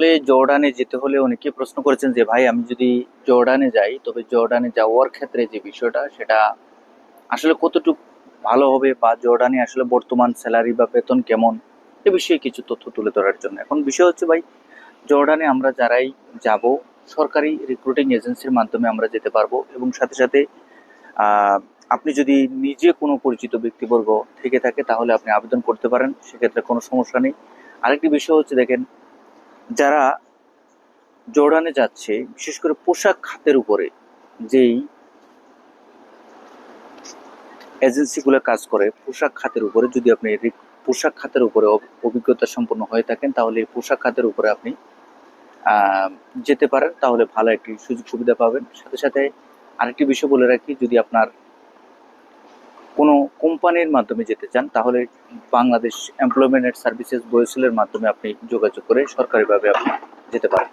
আসলে জর্ডানে যেতে হলে অনেকে প্রশ্ন করেছেন যে ভাই আমি যদি জর্ডানে যাই তবে জর্ডানে যাওয়ার ক্ষেত্রে যে বিষয়টা সেটা আসলে কতটুকু ভালো হবে বা জর্ডানে আসলে বর্তমান স্যালারি বা বেতন কেমন এ বিষয়ে কিছু তথ্য তুলে ধরার জন্য। এখন বিষয় হচ্ছে ভাই, জর্ডানে আমরা যারাই যাব সরকারি রিক্রুটিং এজেন্সির মাধ্যমে আমরা যেতে পারবো এবং সাথে সাথে আহ, আপনি যদি নিজে কোনো পরিচিত ব্যক্তিবর্গ থেকে থাকে তাহলে আপনি আবেদন করতে পারেন, সেক্ষেত্রে কোনো সমস্যা নেই। আরেকটি বিষয় হচ্ছে দেখেন, যারা জর্ডানে যাচ্ছে বিশেষ করে পোশাক খাতের উপরে যেই এজেন্সিগুলো কাজ করে পোশাক খাতের উপরে, যদি আপনি পোশাক খাতের উপরে অভিজ্ঞতা সম্পন্ন হয়ে থাকেন তাহলে এই পোশাক খাতের উপরে আপনি আহ, যেতে পারেন, তাহলে ভালো একটি সুযোগ সুবিধা পাবেন। সাথে সাথে আরেকটি বিষয় বলে রাখি, যদি আপনার কোনো কোম্পানির মাধ্যমে যেতে চান তাহলে বাংলাদেশ এমপ্লয়মেন্ট সার্ভিসেস বয়সেলের মাধ্যমে আপনি যোগাযোগ করে সরকারিভাবে আপনি যেতে পারেন।